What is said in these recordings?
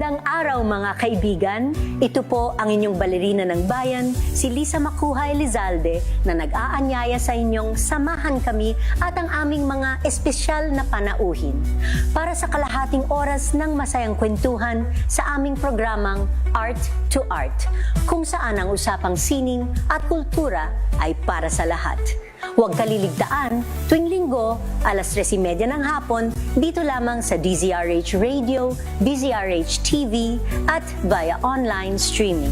Magandang araw mga kaibigan, ito po ang inyong balerina ng bayan, si Lisa Macuja Elizalde na nag-aanyaya sa inyong samahan kami at ang aming mga espesyal na panauhin para sa kalahating oras ng masayang kwentuhan sa aming programang Art to Art, kung saan ang usapang sining at kultura ay para sa lahat. Huwag kaliligtaan, tuwing linggo, alas 3:30 ng hapon, dito lamang sa DZRH Radio, DZRH TV, at via online streaming.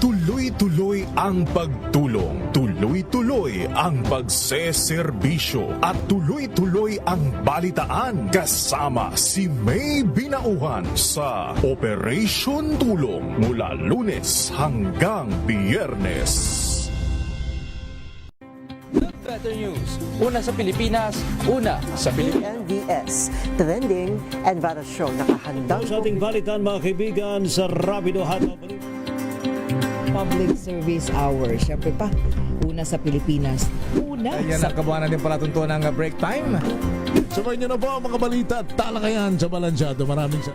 Tuloy-tuloy ang pagtulong, tuloy-tuloy ang pagseserbisyo at tuloy-tuloy ang balitaan kasama si May Binauhan sa Operation Tulong mula Lunes hanggang Biyernes. Better News. Una sa Pilipinas, una sa Pilipinas. NDS, Trending and Viral Show. Nakahandang Sa ating balitan mga kaibigan sa Rapido Hataw. Public Service Hour. Siyempre pa, una sa Pilipinas. Una Ayan sa... ang kabuhanan din pala tuntunan ng break time. Sabay niyo na po ang mga balita at talakayan sa Balansyado. Maraming sa...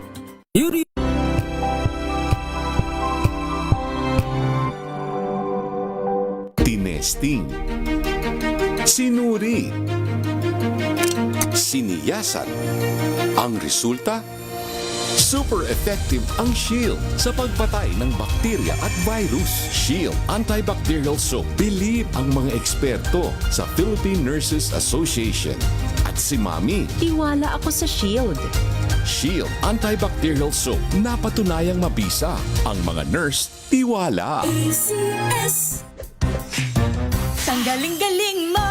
Tinesting, sinuri, siniyasan. Ang resulta, super effective ang Shield sa pagpatay ng bakterya at virus. Shield Antibacterial Soap. Believe ang mga eksperto sa Philippine Nurses Association. At si Mami, Tiwala ako sa Shield. Shield Antibacterial Soap. Napatunayang mabisa. Ang mga nurse, tiwala. Ang galing-galing mo!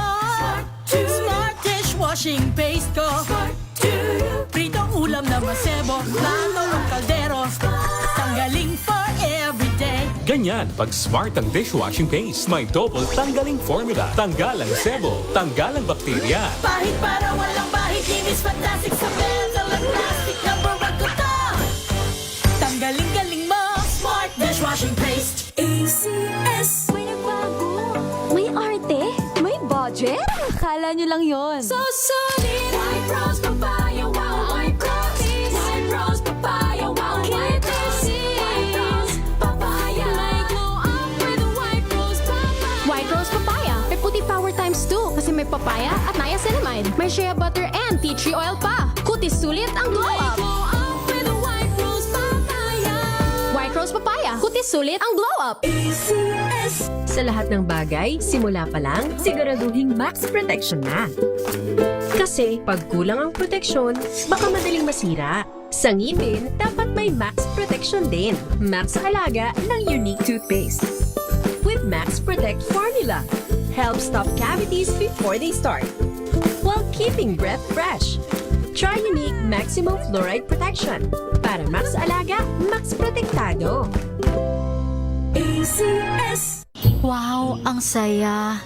Smart dishwashing paste ko! Pritong ulam na masebo, plato ng kaldero. Tanggaling for everyday. Ganyan pag smart ang dishwashing paste. May double tanggaling formula. Tanggal ang sebo, tanggal ang bakterya. Pahit para walang bahid, linis fantastic sa mesa lang plastic. Number 1 ko to! Tanggaling-galing mo! Smart dishwashing paste. ACS. May nagbago. May arte. May budget. Akala nyo lang yon. So solid. White Rose Papaya, wow, White Rose. White Rose Papaya, wow, White Rose. White Rose Papaya. May glow up with White Rose Papaya. White Rose Papaya. May puti power times 2 kasi may papaya at niacinamide. May shea butter and tea tree oil pa. Kutis sulit ang glow May up. glow up with White Rose Papaya. White Rose Papaya. Kutis sulit ang glow up. ACS. Sa lahat ng bagay, simula pa lang, siguraduhing max protection na. Kasi pag kulang ang proteksyon, baka madaling masira. Sa ngipin, dapat may max protection din. Max Alaga ng Unique Toothpaste. With Max Protect Formula. Help stop cavities before they start. While keeping breath fresh. Try Unique Maximum Fluoride Protection. Para Max Alaga, Max Protektado. ACS. Wow, ang saya.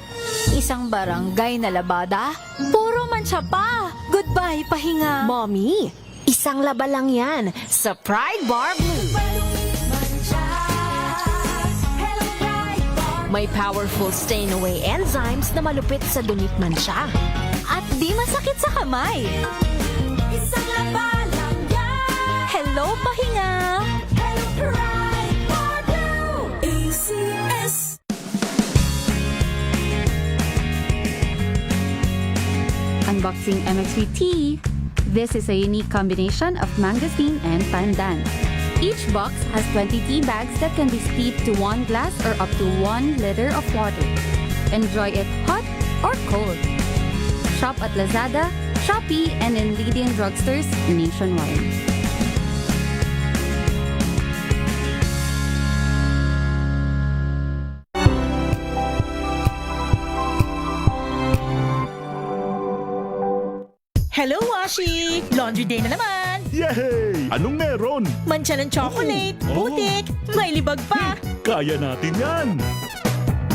Isang barangay na labada. Puro mancha pa. Goodbye, pahinga. Mommy, isang laba lang yan sa Pride Bar Blue. May powerful stain-away enzymes na malupit sa dumit mancha. At di masakit sa kamay. Isang laba lang yan. Hello, pahinga. Hello, Pride Bar Blue. ACS. Unboxing MXV Tea. This is a unique combination of mangosteen and pandan. Each box has 20 tea bags that can be steeped to 1 glass or up to 1 liter of water. Enjoy it hot or cold. Shop at Lazada, Shopee, and in leading drugstores nationwide. Hello, Washi! Laundry day na naman! Yay! Anong meron? Mancha ng chocolate, putik, may libag pa! Kaya natin yan!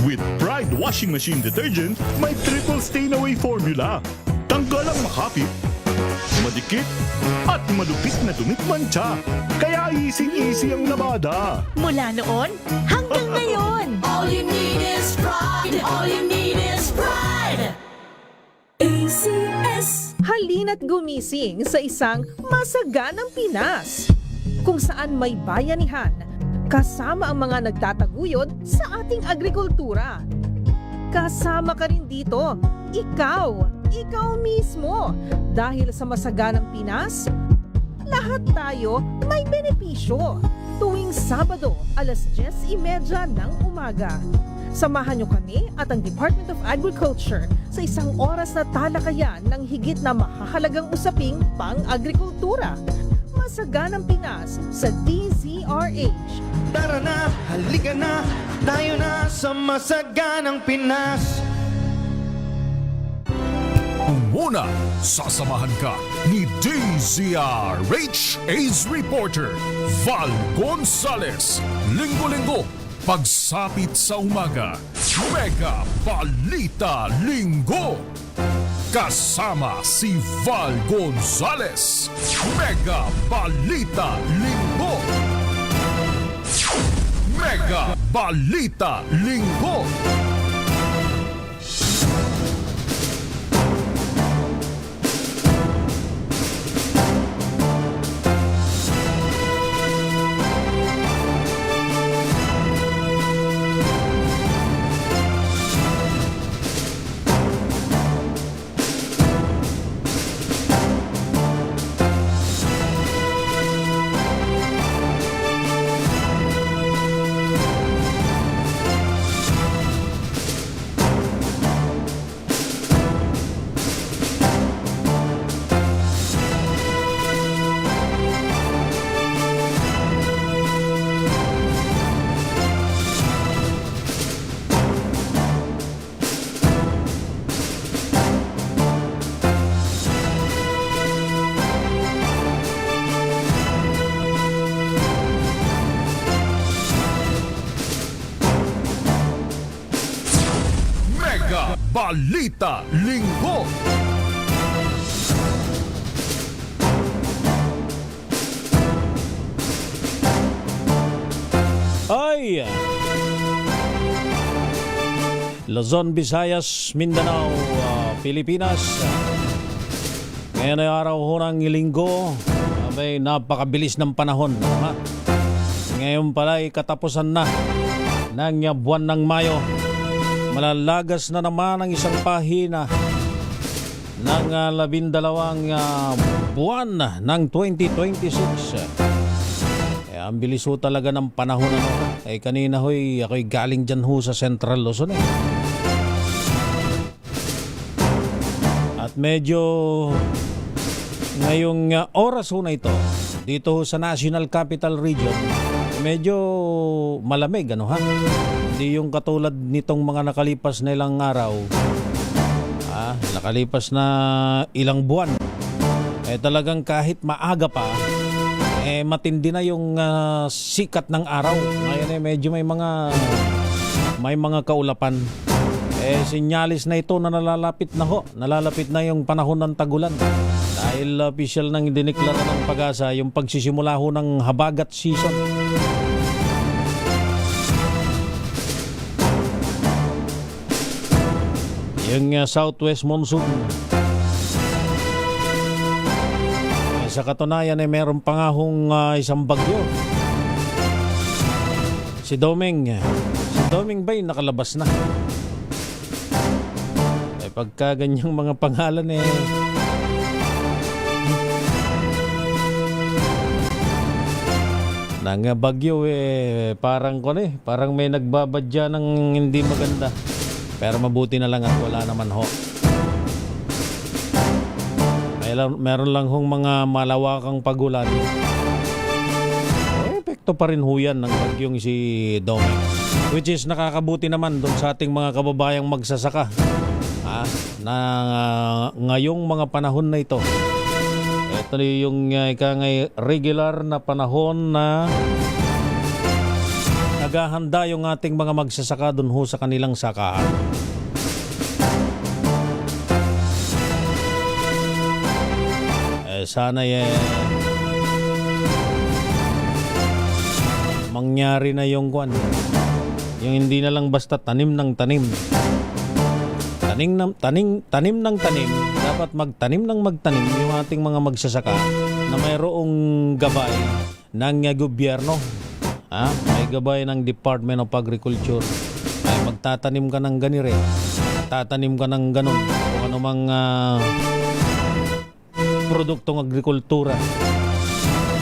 With Pride Washing Machine Detergent, may triple stain-away formula. Tanggal ang makapit, madikit, at malupit na dumit mancha. Kaya easy-easy ang labada. Mula noon hanggang ngayon! All you need is pride. Halina't gumising sa isang masaganang Pinas, kung saan may bayanihan, kasama ang mga nagtataguyod sa ating agrikultura. Kasama ka rin dito, ikaw mismo. Dahil sa masaganang Pinas, lahat tayo may benepisyo. Tuwing Sabado, alas 10:30 ng umaga. Samahan niyo kami at ang Department of Agriculture sa isang oras na talakayan ng higit na mahahalagang usaping pang-agrikultura. Masaganang Pinas sa DZRH. Tara na, halika na, tayo na sa Masaganang Pinas. Muna, sasamahan ka ni DZRH Ace Reporter Val Gonzales. Linggo-linggo, pagsapit sa umaga, Mega Balita Linggo. Kasama si Val Gonzales. Mega Balita Linggo. Mega Balita Linggo. Balita Linggo. Ay! Luzon, Visayas, Mindanao, Pilipinas. Ngayon ay araw ho ng linggo. Abay, napakabilis ng panahon. Ha? Ngayon pala ay katapusan na ng buwan ng Mayo. Malalagas na naman ang isang pahina ng 12 buwan ng 2026. Ang bilis ho talaga ng panahon. Kanina ho'y ako'y galing dyan ho sa Central Luzon. At medyo ngayong oras ho na ito, dito ho sa National Capital Region, medyo malamig, Hindi yung katulad nitong mga nakalipas na ilang araw. Nakalipas na ilang buwan. Talagang kahit maaga pa, matindi na yung sikat ng araw. Ngayon medyo may mga kaulapan. Sinyalis na ito na nalalapit na yung panahon ng tagulan. Dahil official nang dineklara ng Pag-asa yung pagsisimula ho ng habagat season. Yung southwest monsoon. Sa katunayan meron pa nga hong isang bagyo. Si Doming ba'y nakalabas na? Pagka ganyang mga pangalan nang bagyo parang may nagbabadya ng hindi maganda. Pero mabuti na lang at wala naman ho. Meron lang hong mga malawakang pagulan. Epekto pa rin ho yan ng bagyong si Doming. Which is nakakabuti naman doon sa ating mga kababayang magsasaka. Na ngayong mga panahon na ito. Ito yung regular na panahon na naghahanda yung ating mga magsasaka doon ho sa kanilang sakahan. Sana mangyari na yung Yung hindi na lang basta tanim ng tanim. Tanim ng tanim, dapat magtanim ng magtanim yung ating mga magsasaka na mayroong gabay ng gobyerno. May gabay ng Department of Agriculture. Ay magtatanim ka ng ganire, tatanim ka ng ganun, kung anumang produktong agrikultura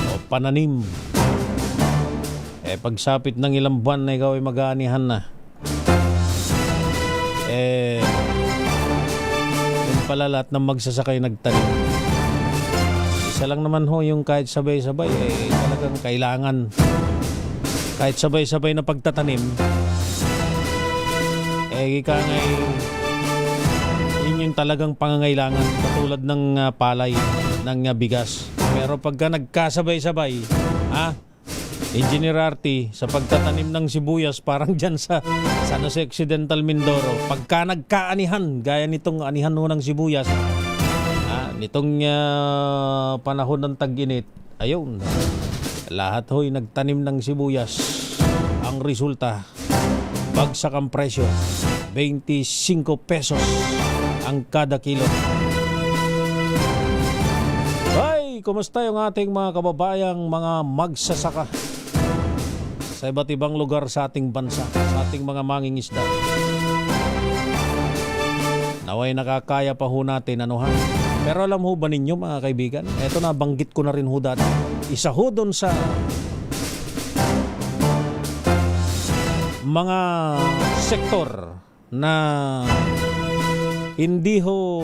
o pananim. Pagsapit ng ilang buwan na ikaw ay mag-aanihan na. Yung pala lahat ng magsasakay nagtanim. Isa lang naman ho yung kahit sabay-sabay, talagang kailangan. Kahit sabay-sabay na pagtatanim, ika ngay, yun yung talagang pangangailangan, katulad ng palay, ng bigas. Pero pagka nagkasabay-sabay, Engineer Arty, sa pagtatanim ng sibuyas, parang dyan sa San Jose Occidental, Mindoro, pagka nagkaanihan, gaya nitong anihan ho ng sibuyas, nitong panahon ng tag-init, ayun, lahat ho'y nagtanim ng sibuyas. Ang resulta, bagsak ang presyo, 25 pesos ang kada kilo. Ay, kumusta yung ating mga kababayang mga magsasaka sa iba't ibang lugar sa ating bansa, sa ating mga mangingisda? Naway nakakaya pa ho natin, Pero alam ho ba ninyo mga kaibigan, eto na, banggit ko na rin ho dati, isa ho doon sa mga sektor na hindi ho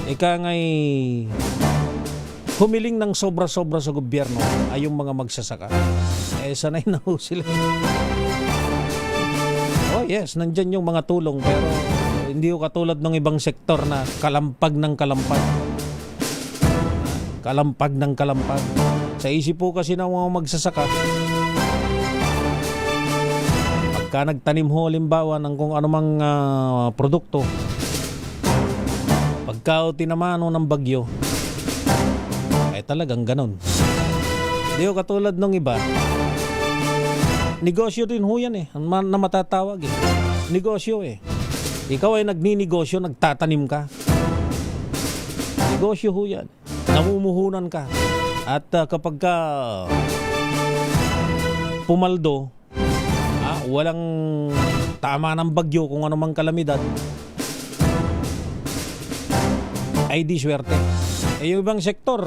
ngay humiling ng sobra-sobra sa gobyerno ay yung mga magsasaka. Sanay na ho sila. Oh yes, nandyan yung mga tulong, pero hindi ho katulad ng ibang sektor na kalampag ng kalampag. Kalampag ng kalampag. Sa isip po kasi ng mga magsasaka, pagka nagtanim ho halimbawa ng kung anumang produkto, pagka tinamaan ho ng bagyo, talagang ganon. Hindi ho katulad ng iba. Negosyo din ho yan na matatawag negosyo Ikaw ay nagninegosyo, nagtatanim ka. Negosyo ho yan. Namumuhunan ka. At kapag ka pumaldo, walang tama ng bagyo, kung anumang kalamidad, ay di swerte. Yung ibang sektor,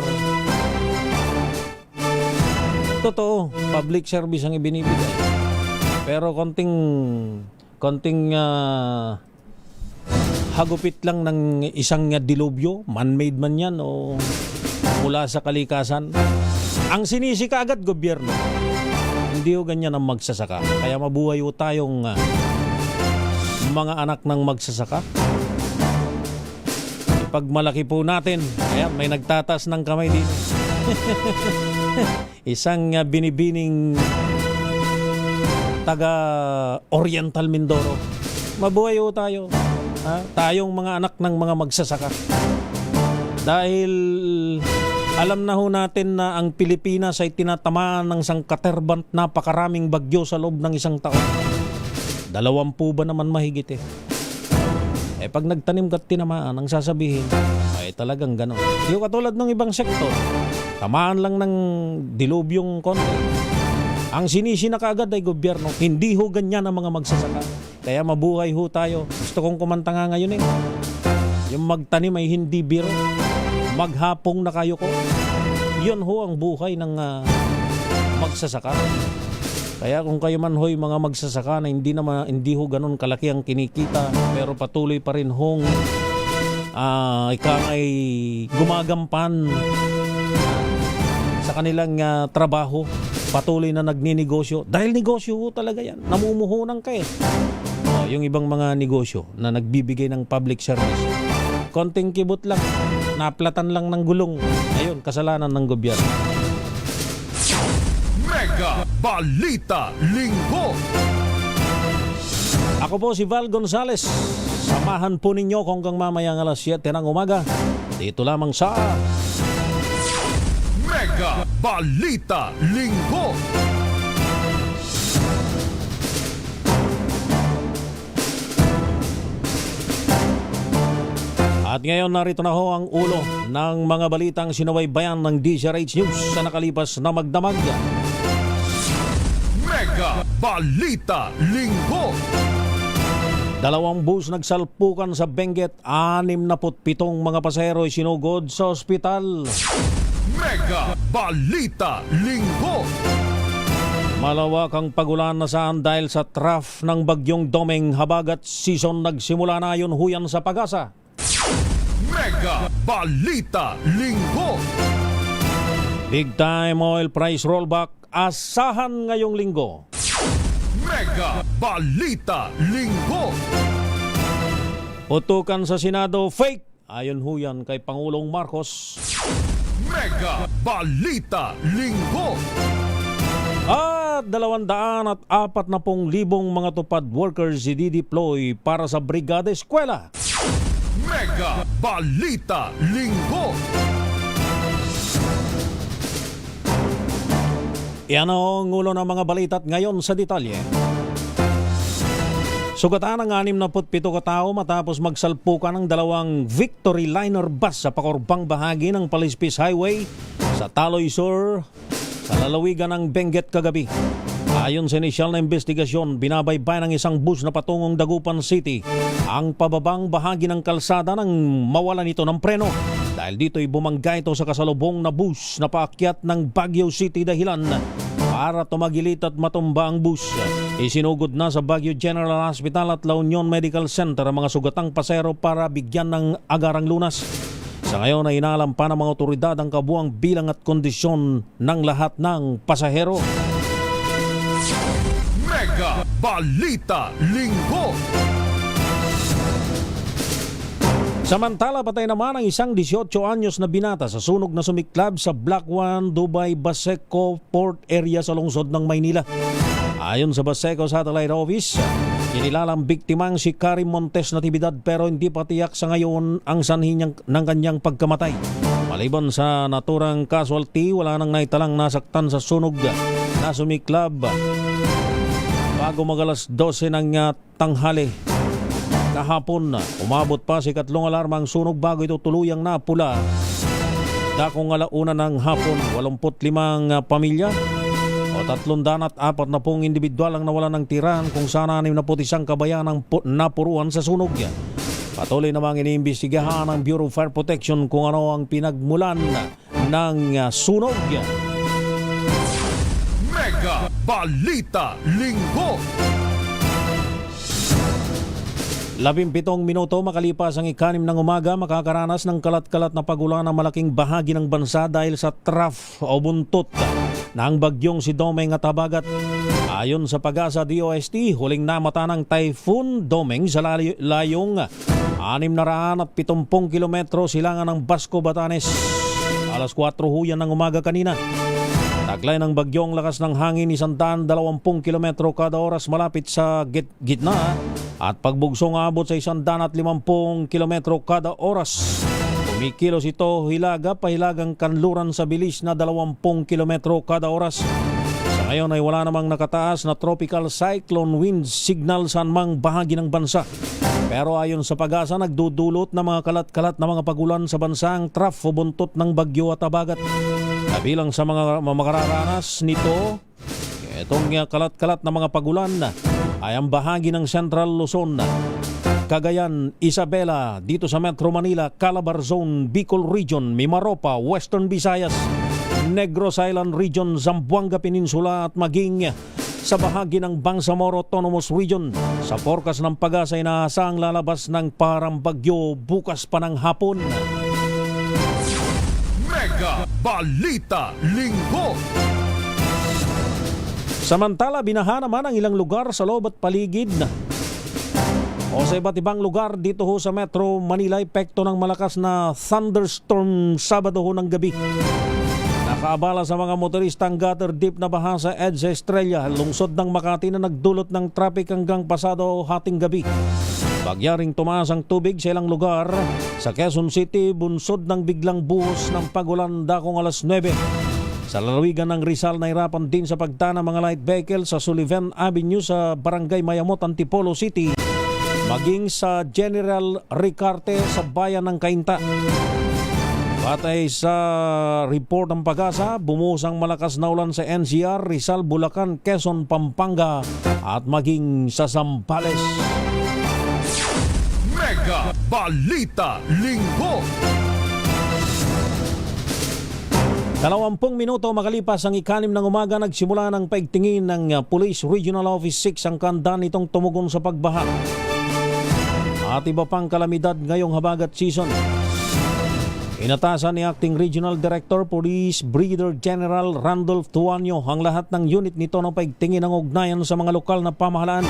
totoo, public service ang ibinibigay. Pero konting hagupit lang ng isang dilubyo, man-made man yan o mula sa kalikasan, ang sinisika agad gobyerno. Hindi ho ganyan ang magsasaka. Kaya mabuhay ho tayong mga anak ng magsasaka. Pag malaki po natin, ayan, may nagtatas ng kamay din. Isang binibining taga Oriental Mindoro. Mabuhay ho tayo. Tayong mga anak ng mga magsasaka. Dahil alam na ho natin na ang Pilipinas ay tinatamaan ng sangkaterbant napakaraming bagyo sa loob ng isang taon. 20 ba naman mahigit pag nagtanim ka at tinamaan, ang sasabihin ay talagang ganon. Hindi ko katulad ng ibang sektor, tamaan lang ng dilubyong konti, ang sinisina kaagad ay gobyerno. Hindi ho ganyan ang mga magsasaka. Kaya mabuhay ho tayo. Gusto kong kumanta nga ngayon yung magtanim ay hindi biro, maghapong na kayo ko. Yun ho ang buhay ng magsasaka. Kaya kung kayo man ho'y mga magsasaka na hindi ho ganun kalaki ang kinikita, pero patuloy pa rin hong ay gumagampan sa kanilang trabaho, patuloy na nagninegosyo. Dahil negosyo ho talaga yan, namumuhunan ka yung ibang mga negosyo na nagbibigay ng public service, konting kibot lang, naplatan lang ng gulong, ayun, kasalanan ng gobyerno. Mega Balita Linggo. Ako po si Val Gonzales. Samahan po ninyo hanggang mamayang alas 7 ng umaga. Dito lamang sa Mega Balita Linggo. At ngayon narito na ho ang ulo ng mga balitang sinubaybayan ng DZRH News sa nakalipas na magdamag. Mega Balita Linggo. 2 bus nagsalpukan sa Benguet, 67 mga pasahero ay sinugod sa ospital. Mega Balita Linggo. Malawak ang pagulan na saan dahil sa trough ng bagyong Domeng. Habagat season nagsimula na ayon huyan sa Pag-asa. Mega Balita Linggo. Big time oil price rollback asahan ngayong linggo. Mega Balita Linggo. Putukan sa Senado fake ayon huyan kay Pangulong Marcos. Mega Balita Linggo. At 240,000 mga tupad workers i-deploy para sa Brigada Eskwela. Mega Balita Linggo. Yan ang ulo ng mga balitat ngayon sa detalye. Sugatan ang 67 katao matapos magsalpukan ng 2 Victory Liner bus sa pakurbang bahagi ng Palispis Highway sa Taloy Sur sa lalawigan ng Benguet kagabi. Ayon sa inisyal na investigasyon, binabaybay ng isang bus na patungong Dagupan City ang pababang bahagi ng kalsada nang mawalan ito ng preno. Dahil dito'y bumangga ito sa kasalubong na bus na paakyat ng Baguio City dahilan para tumagilit at matumba ang bus. Isinugod na sa Baguio General Hospital at La Union Medical Center ang mga sugatang pasero para bigyan ng agarang lunas. Sa ngayon ay inaalam pa ng mga otoridad ang kabuang bilang at kondisyon ng lahat ng pasahero. Mega Balita Linggo. Samantala, patay naman ang isang 18 anyos na binata sa sunog na sumiklab sa Block 1 Dubai Baseco Port Area sa lungsod ng Maynila. Ayon sa Baseco Satellite Office, kinilalang biktimang si Karim Montes Natividad pero hindi pa tiyak sa ngayon ang sanhi ng kanyang pagkamatay. Maliban sa naturang casualty, wala nang naitalang nasaktan sa sunog na sumiklab bago mag-alas 12 ng tanghali. Kahapon, umabot pa si katlong alarma ang sunog bago ito tuluyang napula. Dakong 1:00 ng hapon, 85 pamilya o 340 individual ang nawalan ng tirahan kung saan 61 kabayan ang napuruan sa sunog. Patuloy namang iniimbestigahan ng Bureau of Fire Protection kung ano ang pinagmulan ng sunog. Mega Balita Linggo. 17 minuto makalipas ang 6 ng umaga, makakaranas ng kalat-kalat na pagulan ng malaking bahagi ng bansa dahil sa trough o buntot ng bagyong si Domeng at Habagat. Ayon sa Pag-asa DOST, huling namata ng Typhoon Domeng sa layong 670 kilometro silangan ng Basco, Batanes. Alas 4 huyan ng umaga kanina. Taglay ng bagyong lakas ng hangin 120 kilometro kada oras malapit sa gitna at pagbugsong abot sa 150 kilometro kada oras. Kumikilos ito hilaga-pahilagang kanluran sa bilis na 20 kilometro kada oras. Sa ngayon ay wala namang nakataas na tropical cyclone wind signal sa anumang bahagi ng bansa. Pero ayon sa Pag-asa, nagdudulot ng mga kalat-kalat na mga pagulan sa bansa ang trough o buntot ng bagyo at Habagat. Kabilang sa mga makararanas nito, itong kalat-kalat na mga pagulan ay ang bahagi ng Central Luzon, Cagayan, Isabela, dito sa Metro Manila, Calabar Zone, Bicol Region, Mimaropa, Western Visayas, Negros Island Region, Zamboanga Peninsula at maging sa bahagi ng Bangsamoro Autonomous Region. Sa forecast ng Pag-asa ay inaasahang lalabas ng parang bagyo bukas pa ng hapon. Mega Balita Linggo. Samantala, binaha naman ang ilang lugar sa loob at paligid o sa iba't ibang lugar dito ho sa Metro Manila, epekto ng malakas na thunderstorm Sabado ho ng gabi. Nakaabala sa mga motorista ang gutter deep na baha sa EDSA Estrella, lungsod ng Makati na nagdulot ng traffic hanggang pasado hating gabi. Bagyaring tumaas ang tubig sa ilang lugar sa Quezon City, bunsod ng biglang buhos ng pagulan dakong alas 9. Sa lalawigan ng Rizal, nahirapan din sa pagdaan ng mga light vehicle sa Sullivan Avenue sa Barangay Mayamot, Antipolo City maging sa General Ricarte sa bayan ng Cainta. Batay sa report ng Pag-asa, bumuhos ang malakas na ulan sa NCR, Rizal, Bulacan, Quezon, Pampanga at maging sa Zambales. Mega Balita Linggo. 20 minuto makalipas ang 6 ng umaga, nagsimula ng paigtingin ng Police Regional Office 6 ang kanda nitong tumugon sa pagbaha at iba pang kalamidad ngayong habagat season. Inatasan ni Acting Regional Director Police Brigadier General Randolph Tuanyo ang lahat ng unit nito ng paigtingin ng ugnayan sa mga lokal na pamahalaan.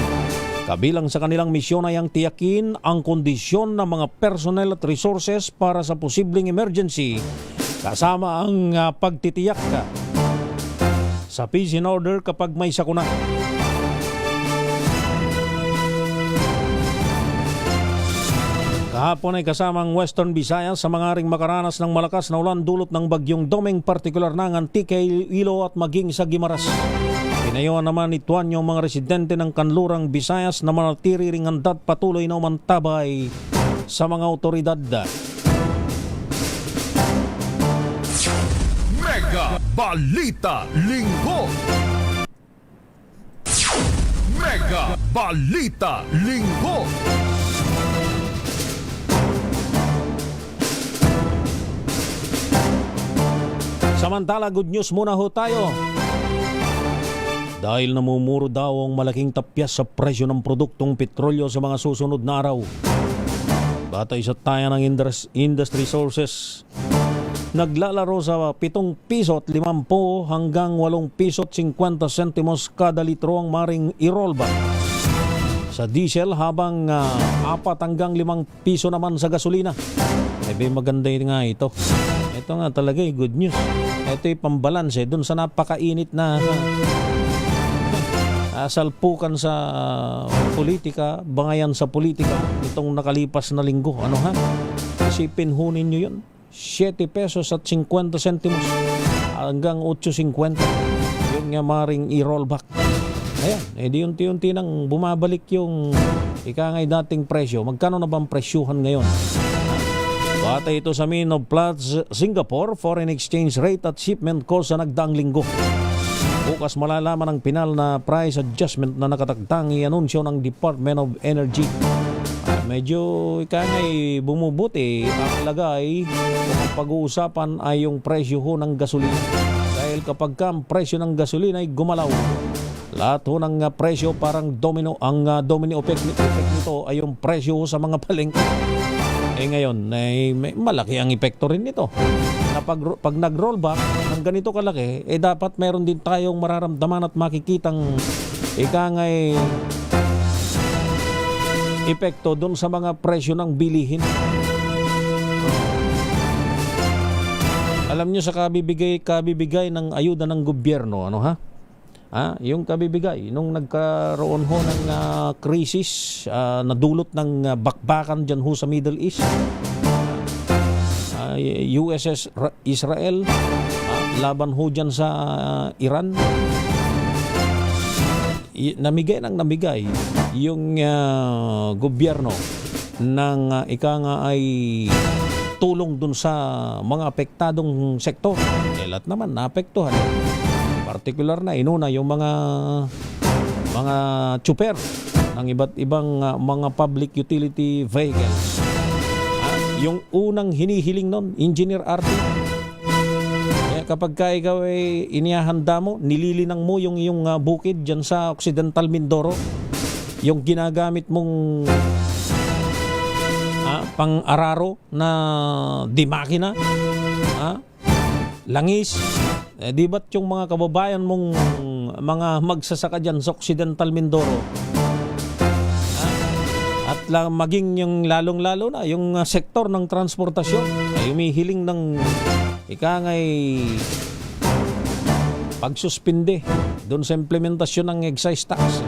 Kabilang sa kanilang misyon ay ang tiyakin ang kondisyon ng mga personnel at resources para sa posibleng emergency, kasama ang pagtitiyak sa peace and order kapag may sakuna. Kahapon ay kasamang Western Visayas sa mga ring makaranas ng malakas na ulan dulot ng bagyong Domeng, partikular na ng Antique, Iloilo at maging sa Guimaras. Pinayuhan naman ni Tuanyo ang mga residente ng Kanlurang, Visayas na manatili ring handa at patuloy na umantabay sa mga otoridad. Mega Balita Linggo. Mega Balita Linggo. Samantala, good news muna ho tayo. Dahil namumuro daw ang malaking tapyas sa presyo ng produktong petrolyo sa mga susunod na araw. Batay sa taya ng industry sources, naglalaro sa 7 piso at 50 hanggang 8 piso at 50 sentimos kada litro ang maring i-rollback sa diesel, habang 4 hanggang 5 piso naman sa gasolina. Maganda nga ito. Ito nga talaga good news. Ito yung pambalanse dun sa napakainit na salpukan sa politika, bangayan sa politika itong nakalipas na linggo. Ano ha? Isipin ho ninyo yun. 7 pesos at 50 sentimos hanggang 8.50 yung maring i-rollback. Ayan, di unti-unti nang bumabalik yung ikangay dating presyo. Magkano na bang presyuhan ngayon? Batay ito sa Min of Platts Singapore foreign exchange rate at shipment cost sa nagdaang linggo. Bukas malalaman ang pinal na price adjustment na nakatagtang i-anunsyo ng Department of Energy. Medyo ikangay bumubuti ang lagay kung ang pag-uusapan ay yung presyo ho ng gasolina. Dahil kapag ang presyo ng gasolina ay gumalaw, lahat ho ng presyo parang domino. Ang domino effect nito ay yung presyo sa mga palengke. Ngayon, may malaki ang epekto rin nito. Na pag nag-rollback ng ganito kalaki, dapat meron din tayong mararamdaman at makikitang ikangay epekto doon sa mga presyo ng bilihin. Alam nyo sa kabibigay ng ayuda ng gobyerno, ano ha? Yung kabibigay nung nagkaroon ho ng krisis na dulot ng bakbakan dyan ho sa Middle East, USS Israel laban ho dyan sa Iran, namigay yung gobyerno ng ay tulong dun sa mga apektadong sektor. Lahat naman naapektuhan. Partikular na inuna yung mga tsuper ng iba't ibang mga public utility vehicles. Yung unang hinihiling nun, Engineer RT. Kaya kapag ikaw ay inihahanda mo, nililinang mo yung bukid dyan sa Occidental Mindoro, yung ginagamit mong pang-araro na di makina, langis. Di ba't yung mga kababayan mong mga magsasaka dyan sa Occidental Mindoro at maging yung lalong-lalo na yung sektor ng transportasyon ay humihiling ng ikangay pagsuspinde doon sa implementasyon ng excise tax.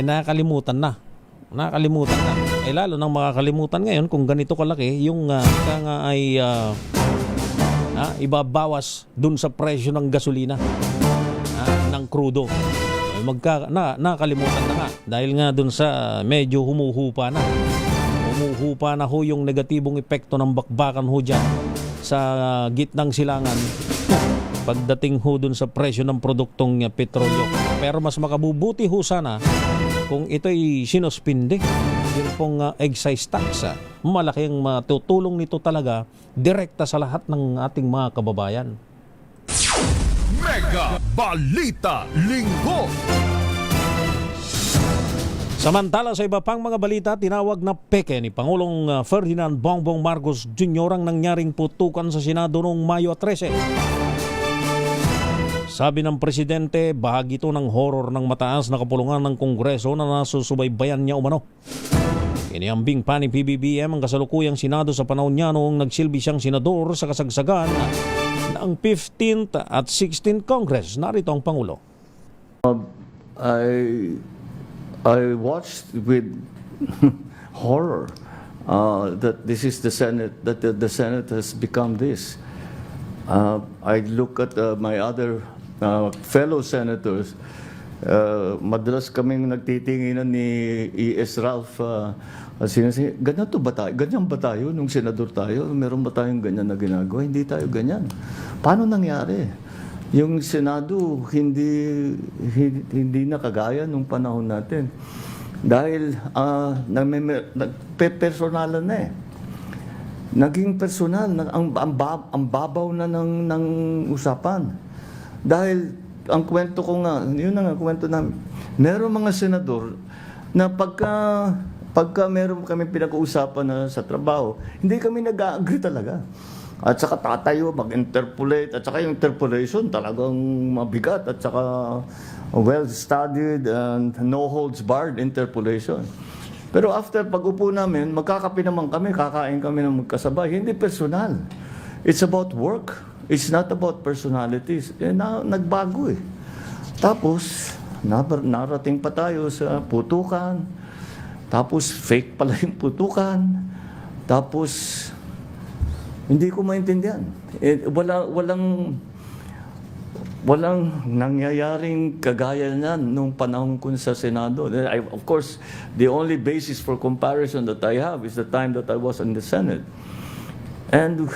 Nakalimutan na. Lalo nang makakalimutan ngayon kung ganito kalaki yung ay ibabawas dun sa presyo ng gasolina, ng krudo. nakalimutan na nga dahil nga dun sa medyo humuhupa na ho yung negatibong epekto ng bakbakan ho dyan sa gitnang silangan pagdating ho dun sa presyo ng produktong petrolyo. Pero mas makabubuti ho sana kung ito'y sinuspinde, yung pong excise tax. Malaking matutulong nito talaga direkta sa lahat ng ating mga kababayan. Mega Balita Linggo. Samantala sa iba pang mga balita, tinawag na peke ni Pangulong Ferdinand Bongbong Marcos Jr. ang nangyaring putukan sa Senado noong Mayo 13. Sabi ng Presidente, bahagi ito ng horror ng mataas na kapulungan ng Kongreso na nasusubaybayan niya umano. Iniambing pa ni PBBM ang kasalukuyang Senado sa panahon niya noong nagsilbi siyang senador sa kasagsagan ng 15th at 16th Congress. Narito ang Pangulo. I watched with horror that this is the Senate, that the Senate has become this. I look at my other fellow senators. Madalas kaming nagtitinginan ni E.S. Ralph. Ganyan ba tayo nung senador tayo? Meron ba tayong ganyan na ginagawa? Hindi tayo ganyan. Paano nangyari? Yung Senado hindi na kagaya nung panahon natin. Dahil personalan na eh. Naging personal, ang babaw na ng usapan. Dahil ang kwento ko nga, yun na nga kwento namin. Meron mga senador na pagka meron kami pinag-uusapan na sa trabaho, hindi kami nag-agree talaga. At saka tatayo, mag-interpolate, at saka yung interpolation talagang mabigat, at saka well-studied and no-holds-barred interpolation. Pero after pag-upo namin, magkakape naman kami, kakain kami ng magkasabay. Hindi personal. It's about work. It's not about personalities. Nagbago eh. Tapos, narating pa tayo sa putukan. Tapos, fake pala yung putukan. Tapos, hindi ko maintindihan. Walang nangyayaring kagaya niyan nung panahon ko sa Senado. Of course, the only basis for comparison that I have is the time that I was in the Senate. And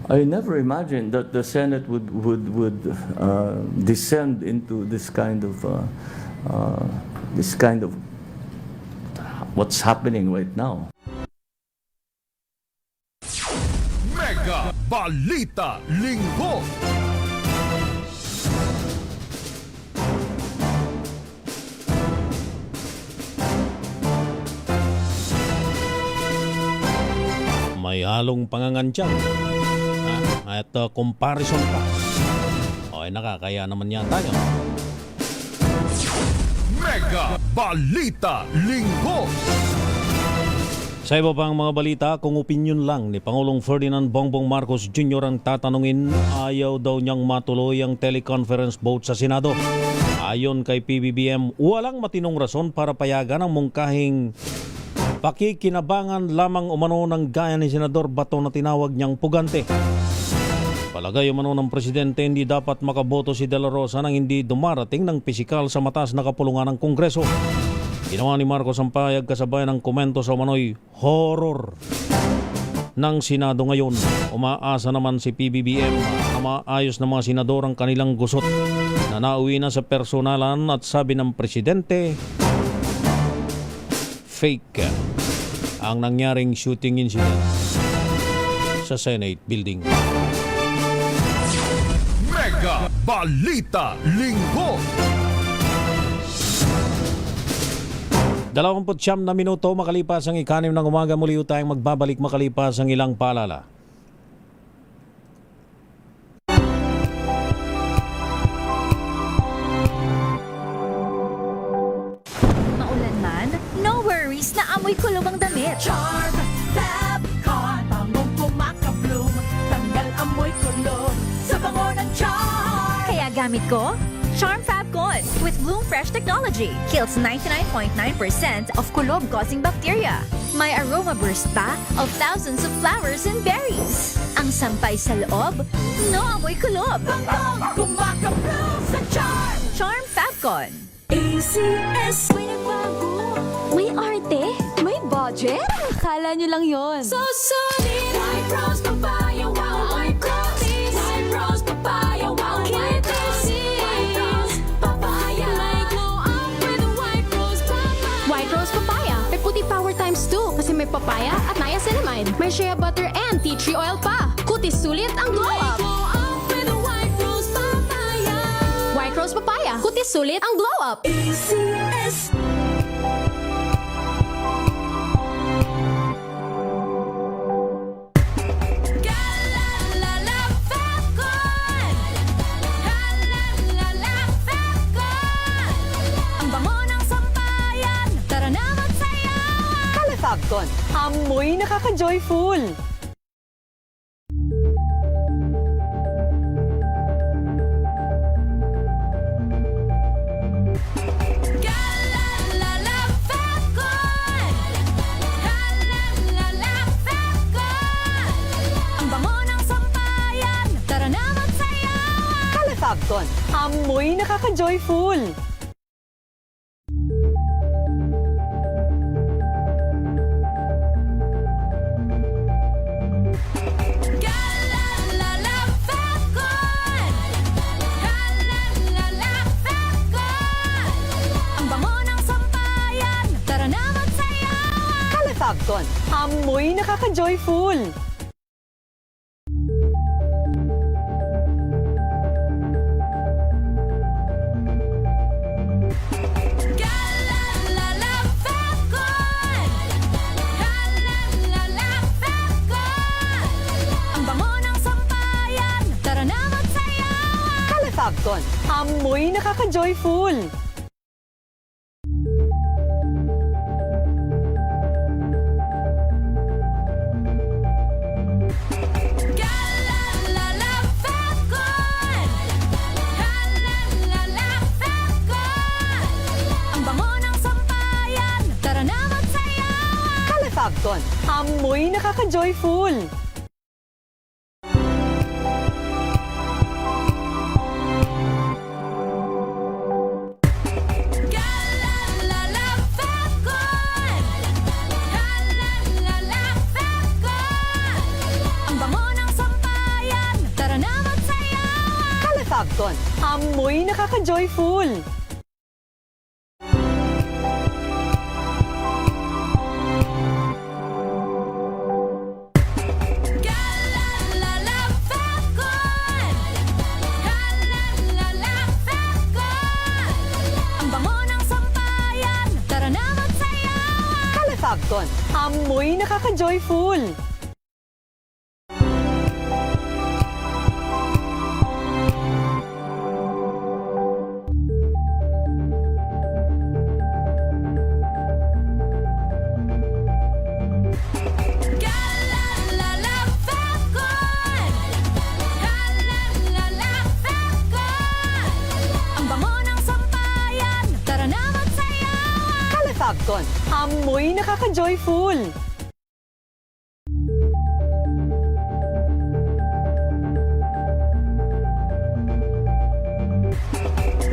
I never imagined that the Senate would descend into this kind of what's happening right now. Mega Balita Linggo. May halong pangangantyang at comparison pa. Okay, nakakaya naman yan tayo. Mega Balita Linggo. Sa iba pang mga balita, kung opinion lang ni Pangulong Ferdinand Bongbong Marcos Jr. ang tatanungin, ayaw daw niyang matuloy ang teleconference vote sa Senado. Ayon kay PBBM, walang matinong rason para payagan ang mungkahing pakikinabangan lamang umano ng gaya ni Senador Bato na tinawag niyang pugante. Palagay umano ng Presidente, hindi dapat makaboto si De La Rosa nang hindi dumarating ng pisikal sa mataas na kapulungan ng Kongreso. Ginawa ni Marcos ang payag kasabay ng komento sa umano'y horror ng Senado ngayon. Umaasa naman si PBBM na maayos na mga senador ang kanilang gusot na nauwi na sa personalan at sabi ng Presidente, fake ang nangyaring shooting incident sa Senate building. Mega Balita Linggo. 29 na minuto makalipas ang 6 ng umaga, muli tayong magbabalik makalipas ang ilang paalala. Maulan man, no worries na amoy kulong ang damit. Charm Fabcon, bangong kumakabloom, tanggal amoy kulong sa bango ng Charm. Kaya gamit ko Charm Fabcon with Bloom Fresh technology. Kills 99.9% of kulob-causing bacteria. May aroma burst pa of thousands of flowers and berries. Ang sampay sa loob, no amoy kulob. Bangong kumakabloom sa Charm. Charm Fabcon. Fabcon. ACS. May nagbago. May arte. May budget. Akala nyo lang yon. So solid. White Rose Papaya. Wow, White Rose. White Rose Papaya. Wow, White Rose. White Rose Papaya. May glow up with a White Rose Papaya. White Rose Papaya. May puti power times 2 kasi may papaya at niacinamide. May shea butter and tea tree oil pa. Kutis sulit ang glow up. Glow up with a White Rose Papaya. White Rose Papaya. Kutis sulit ang glow up. ACS. Galalala Fabcon. Galalala Fabcon. Ang bango ng sampayan. Tara na magsayawan. Kalefabcon, amoy nakaka-joyful. Galalala Fabcon. Galalala Fabcon. Ang bango ng sampayan. Tara na magsayawan. Kalefabcon, amoy nakaka-joyful. Galalala Fabcon. Galalala Fabcon. Ang bango ng sampayan. Tara na magsayawan. Kalefabcon, amoy nakaka-joyful. Galalala Fabcon. Galalala Fabcon. Ang bango ng sampayan. Tara na magsayawan. Kalefabcon, amoy nakaka-joyful. Galalala Fabcon. Galalala Fabcon. Ang bango ng sampayan. Tara na magsayawan. Kalefabcon, amoy nakaka-joyful. Galalala Fabcon. Galalala Fabcon. Ang bango ng sampayan. Tara na magsayawan. Kalefabcon, amoy nakaka-joyful. Galalala Fabcon. Galalala Fabcon. Ang bango ng sampayan. Tara na magsayawan. Kalefabcon, amoy nakaka-joyful. Galalala Fabcon. Galalala Fabcon. Ang bango ng sampayan. Tara na magsayawan. Kalefabcon, amoy nakaka-joyful.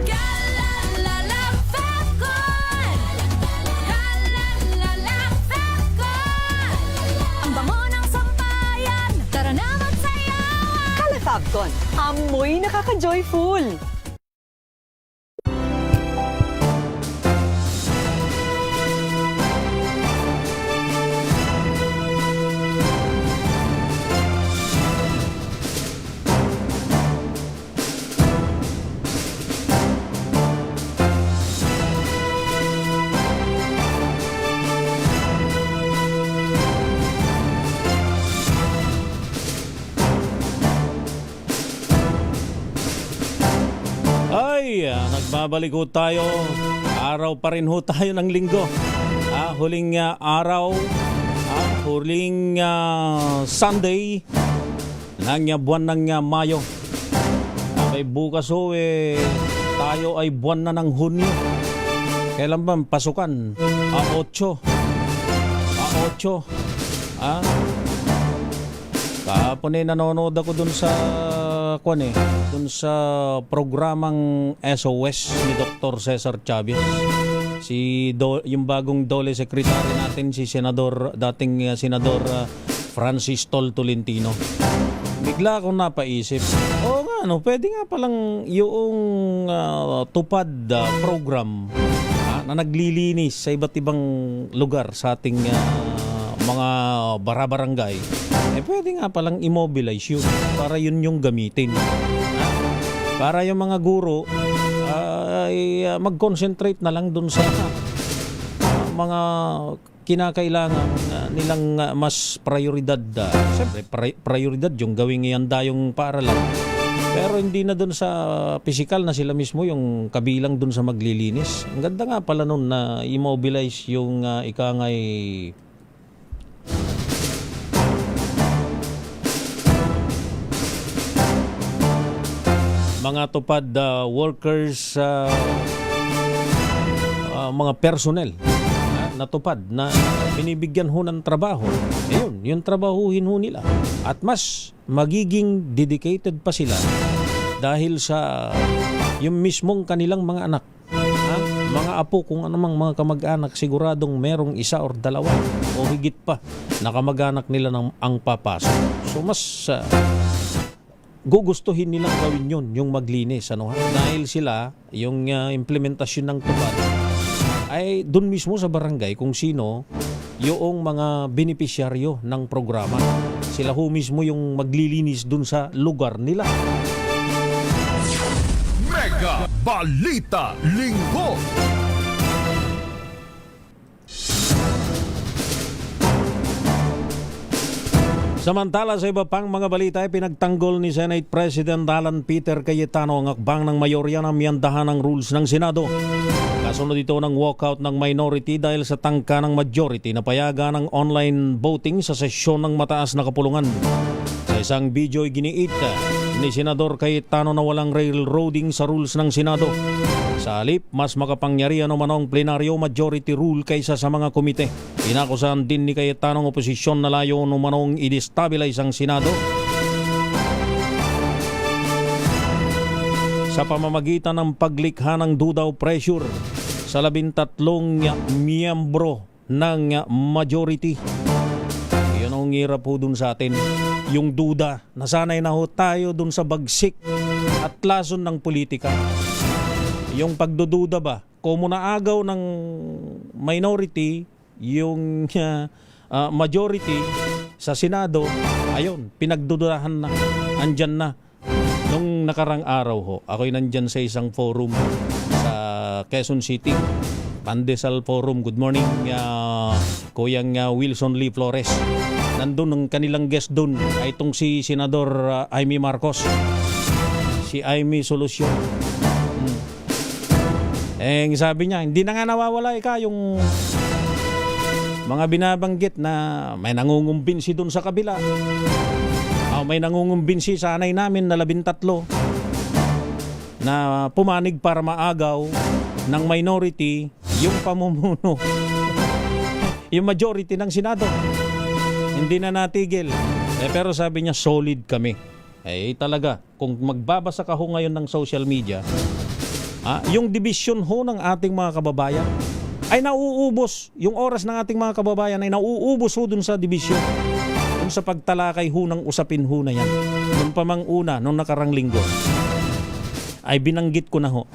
Galalala Fabcon. Galalala Fabcon. Ang bango ng sampayan. Tara na magsayawan. Kalefabcon, amoy nakaka-joyful. Ay, nagbabalik ho tayo. Araw pa rin ho tayo ng linggo. Huling araw, huling Sunday ng buwan ng Mayo. May bukas ho tayo ay buwan na ng Hunyo. Kailan ba pasukan? 8. 8. Kahapon nanonood ako dun sa dun sa programang SOS ni Dr. Cesar Chavez. Yung bagong Dole Secretary natin, si dating Senador Francis Tol Tolentino. Bigla akong napaisip, pwede nga palang yung tupad program na naglilinis sa iba't ibang lugar sa ating mga barabarangay, pwede nga palang immobilize yun para yun yung gamitin. Para yung mga guro ay mag-concentrate na lang dun sa mga kinakailangan nilang mas prioridad. Siyempre, prioridad yung gawing ihanda yung paaralan. Pero hindi na dun sa physical na sila mismo yung kabilang dun sa maglilinis. Ang ganda nga pala nun na immobilize yung ikangay mga tupad workers, mga personnel na tupad na binibigyan ho ng trabaho. Ayun, yung trabahuhin ho nila. At mas magiging dedicated pa sila dahil sa yung mismong kanilang mga anak. Mga apo, kung anumang mga kamag-anak, siguradong merong isa or dalawa o higit pa na kamag-anak nila ang papasok. So mas gugustuhin nilang gawin yun, yung maglinis. Dahil sila, yung implementasyon ng tupad ay dun mismo sa barangay kung sino yung mga benepisyaryo ng programa. Sila ho mismo yung maglilinis dun sa lugar nila. Mega Balita Linggo. Samantala sa iba pang mga balita ay pinagtanggol ni Senate President Alan Peter Cayetano ang akbang ng mayorya na miyandahan ng rules ng Senado. Kasunod ito ng walkout ng minority dahil sa tangka ng majority na payagan ng online voting sa sesyon ng mataas na kapulungan. Sa isang video giniit ni Senador Cayetano na walang railroading sa rules ng Senado. Sa halip, mas makapangyarihan o manong plenaryo majority rule kaysa sa mga komite. Inakusahan din ni Cayetano ang oposisyon na layo o manong i-destabilize ang Senado sa pamamagitan ng paglikha ng duda o pressure sa 13 miyembro ng majority. Yun ang hirap po dun sa atin. Yung duda, nasanay na ho tayo dun sa bagsik at lason ng politika. Yung pagdududa ba, kung naagaw ng minority, yung majority sa Senado, ayun, pinagdudahan na, andyan na. Nung nakarang araw ho, ako'y nandyan sa isang forum sa Quezon City, Pandesal Forum. Good morning, Kuyang Wilson Lee Flores. Nandun ang kanilang guest dun ay itong si Senador Amy Marcos, si Amy Solution. Sabi niya, hindi na nga nawawala yung mga binabanggit na may nangungumbinsi dun sa kabila. May nangungumbinsi sa anay namin na 13 na pumanig para maagaw ng minority yung pamumuno, yung majority ng Senado. Hindi na natigil. Pero sabi niya, solid kami. Talaga, kung magbabasa ka ho ngayon ng social media, yung division ho ng ating mga kababayan ay nauubos. Yung oras ng ating mga kababayan ay nauubos ho dun sa division. Dun sa pagtalakay ho ng usapin ho na yan. Nung pamang-una, nung nakarang linggo, ay binanggit ko na ho.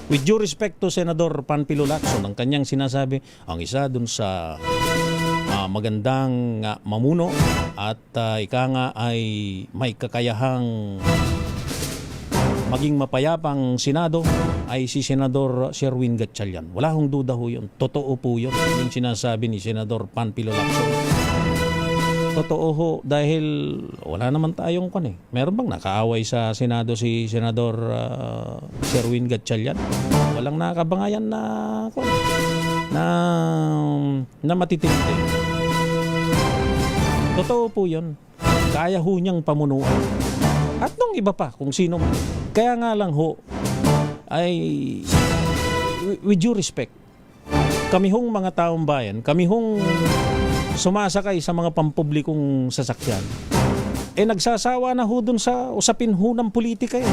With due respect to Senador Panfilo Lacson, ang kanyang sinasabi, ang isa dun sa magandang mamuno at ika nga ay may kakayahang maging mapayapang Senado ay si Senador Sherwin Gatchalian. Wala hong duda ho yun. Totoo po yun. Yung sinasabi ni Senador Panfilo Lacson. Totoo ho dahil wala naman tayong Meron bang nakaaway sa Senado si Senador Sherwin Gatchalian? Walang nakabangayan na matitindi. Totoo po yun. Kaya ho niyang pamunuan. At nung iba pa, kung sino man. Kaya nga lang ho, ay with due respect, kami hong mga taong bayan, kami hong sumasakay sa mga pampublikong sasakyan, nagsasawa na ho dun sa usapin ho ng politika eh.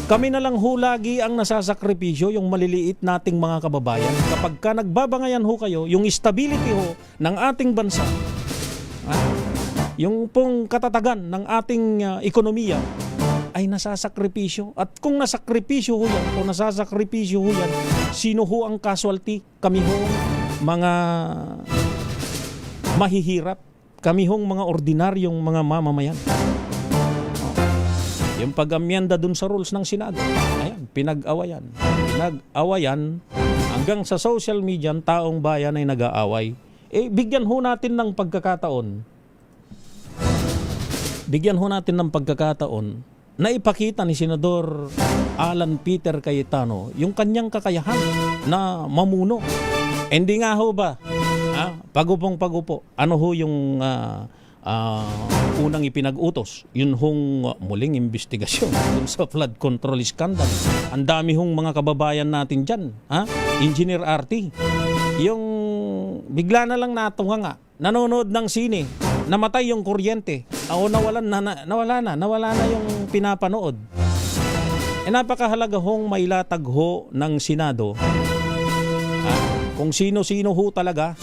Kami na lang ho lagi ang nasasakripisyo, yung maliliit nating mga kababayan. Kapag ka nagbabangayan ho kayo, yung stability ho ng ating bansa, yung pong katatagan ng ating ekonomiya, ay nasasakripisyo. At kung nasakripisyo ho yan, kung nasasakripisyo ho yan, sino ho ang casualty? Kami ho mga mahihirap. Kami hong mga ordinaryong mga mamamayan. Yung pag-amyenda dun sa rules ng Senado, ayan, pinag-awayan. Pinag-awayan hanggang sa social media, ang taong bayan ay nag-aaway. Bigyan ho natin ng pagkakataon. Bigyan ho natin ng pagkakataon na ipakita ni Senador Alan Peter Cayetano yung kanyang kakayahan na mamuno. Hindi nga ho ba? Pagupong-pagupo. Ano ho yung unang ipinag-utos? Yun hong muling investigasyon dun sa flood control scandal. Ang dami hong mga kababayan natin dyan. Engineer RT. Yung bigla na lang natunga nga, nanonood ng sine, namatay yung kuryente. Nawala na yung pinapanood. Napakahalaga hong mailatag ho ng Senado. Kung sino-sino ho talaga,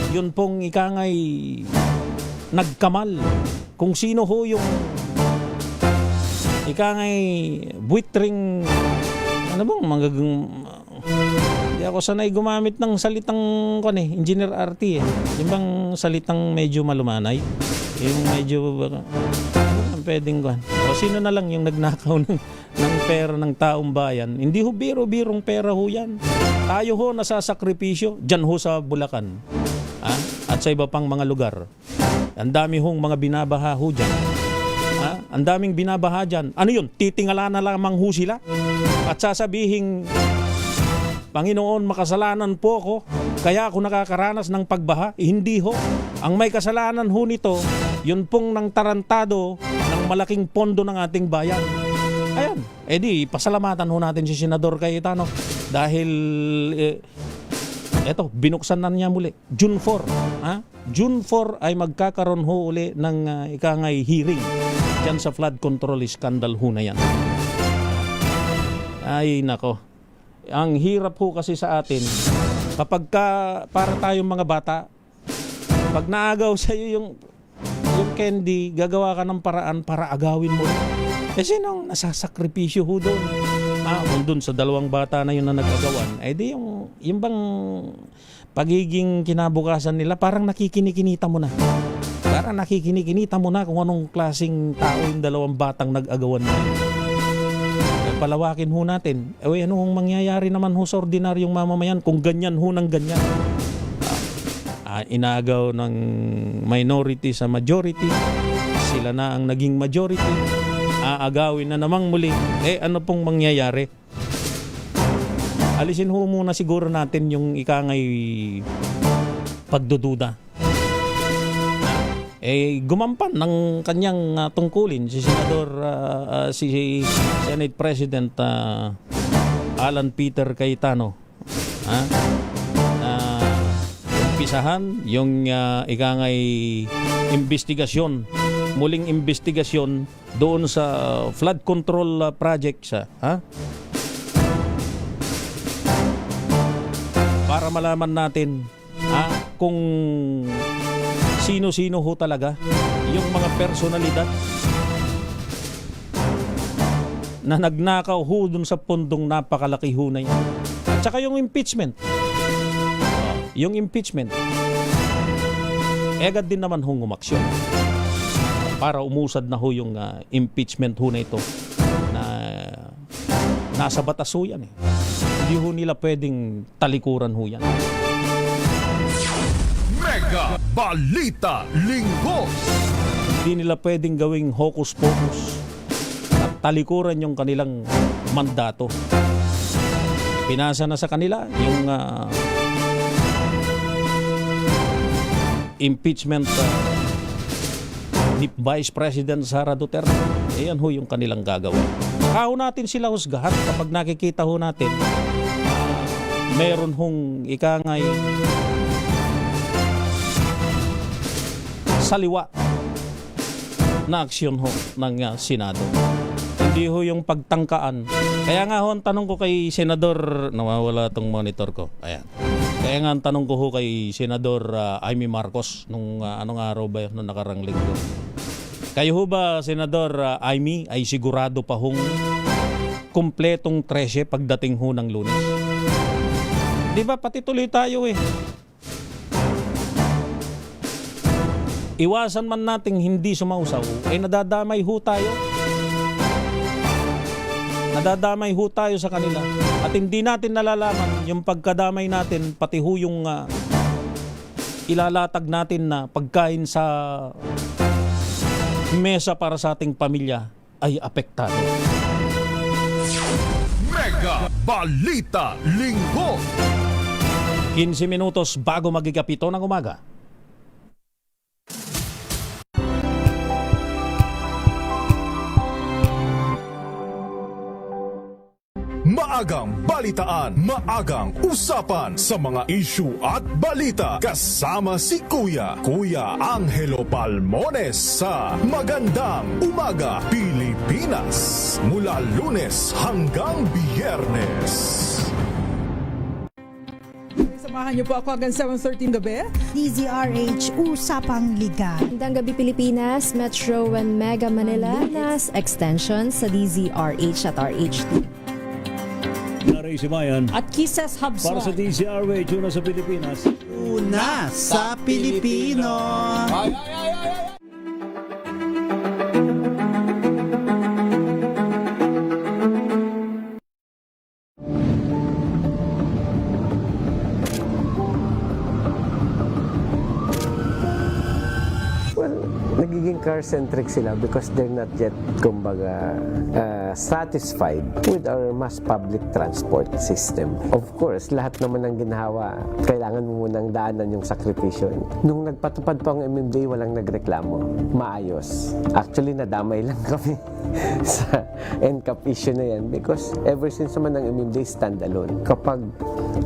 yun pong ikangay nagkamal. Kung sino ho yung ikangay buitring, ano bang hindi ako sanay gumamit ng salitang Engineer RT eh. Yung bang salitang medyo malumanay? Yung medyo pwedeng o sino na lang yung nagnakaw ng pera ng taong bayan. Hindi ho biro-birong pera ho yan. Tayo ho nasasakripisyo dyan ho sa Bulacan. At sa iba pang mga lugar. Ang dami hong mga binabaha ho dyan. Ang daming binabaha dyan. Ano yun? Titingala na lamang ho sila? At sasabihin, Panginoon, makasalanan po ako, kaya ako nakakaranas ng pagbaha. Hindi ho. Ang may kasalanan ho nito, yun pong nang tarantado ng malaking pondo ng ating bayan. Ayan. Di, pasalamatan ho natin si Senador Cayetano dahil eto, binuksan na niya muli. June 4. June 4 ay magkakaroon ho uli ng ikangay hearing dyan sa flood control scandal ho na yan. Ay, nako. Ang hirap ho kasi sa atin, kapag para tayong mga bata, pag naagaw sa iyo yung candy, gagawa ka ng paraan para agawin mo. Kasi nung nasasakripisyo ho doon, kung doon sa dalawang bata na yun na nagagawan, di yung bang pagiging kinabukasan nila, parang nakikinikinita mo na. Parang nakikinikinita mo na kung anong klaseng tao yung dalawang batang nag-agawan na. Palawakin ho natin. Anong mangyayari naman ho sa ordinaryong mamamayan kung ganyan ho ng ganyan? Inagaw ng minority sa majority. Sila na ang naging majority. Aagawin na namang muli. Ano pong mangyayari? Alisin ho muna siguro natin yung ikangay pagdududa. Gumampan ng kanyang tungkulin si Senador si Senate President Alan Peter Cayetano. Umpisahan yung ikangay investigasyon, muling investigasyon doon sa flood control projects para malaman natin kung sino-sino ho talaga yung mga personalidad na nagnakaw ho dun sa pundong napakalaki ho na yan. At saka yung impeachment. Yung impeachment, agad din naman hong umaksyon para umusad na ho yung impeachment ho na ito na nasa batas ho yan. Hindi ho nila pwedeng talikuran ho yan. Mega Balita Linggo. Hindi nila pwedeng gawing hocus-pocus at talikuran yung kanilang mandato. Pinasa na sa kanila yung impeachment ni Vice President Sara Duterte. Yan ho yung kanilang gagawin. Saka ho natin sila husgahan kapag nakikita ho natin meron hong ikangay saliwa na aksyon ho ng Senado. Hindi ho yung pagtangkaan. Kaya nga ho, ang tanong ko kay Senador, nawawala tong monitor ko. Ayan. Kaya nga ang tanong ko ho kay Senador Amy Marcos nung anong araw ba yun, nung nakarang linggo. Kayo ho ba, Senador Amy, ay sigurado pa hong kumpletong 13 pagdating ho ng Lunes? Di ba, pati tuloy tayo eh. Iwasan man nating hindi sumausaw, nadadamay ho tayo. Nadadamay ho tayo sa kanila. At hindi natin nalalaman yung pagkadamay natin, pati ho yung ilalatag natin na pagkain sa mesa para sa ating pamilya ay apektado. Mega Balita Linggo. 15 minutos bago magigapito ng umaga. Maagang balitaan, maagang usapan sa mga issue at balita. Kasama si Kuya Angelo Palmones sa Magandang Umaga Pilipinas. Mula Lunes hanggang Biyernes. Samahan niyo po ako hanggang 7:13 gabi. DZRH Usapang Liga. Magandang gabi Pilipinas, Metro and Mega Manila, nas extension sa DZRH at RH2. Naray Simayan at Kisses Hubson para sa DZRH, una sa Pilipinas. Una sa Pilipino. Nagiging car-centric sila because they're not yet, kumbaga, satisfied with our mass public transport system. Of course, lahat naman ng ginhawa, kailangan mo munang daanan yung sakripisyo. Nung nagpatupad pa ang MMDA, walang nagreklamo. Maayos. Actually, nadamay lang kami sa NCAP issue na yan because ever since naman ang MMDA standalone, kapag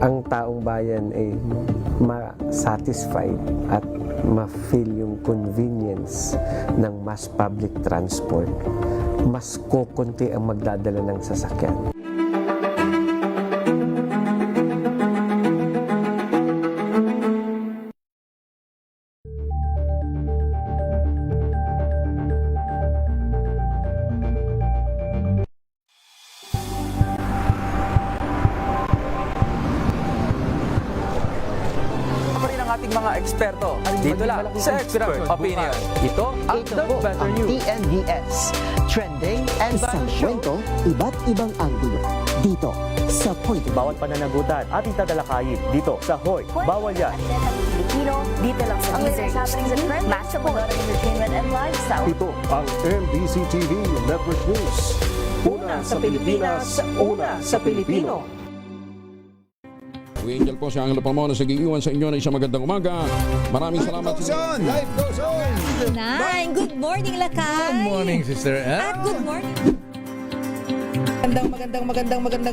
ang taong bayan ay ma-satisfied at ma-feel yung convenience ng mass public transport, mas kukunti ang magdadala ng sasakyan. Ating mga eksperto. Dito lang sa Expert Opinion. Ito ang The Better News. TNDS, trending and battle show. Iba't ibang anggulo. Dito sa Point. Bawat pananagutan ating tatalakayin dito sa Hoy. Bawal yan. Pilipino, dito lang sa DZRH TV, Master Point Entertainment and Lifestyle. Ito ang MBC TV Network News. Una sa Pilipinas, una sa Pilipino. Angel po si Angelo Palmones nag-iiwan sa inyo na isang magandang umaga. Maraming salamat. Life goes on! Good morning, Lakay! Good morning, Sister Ann. At good morning!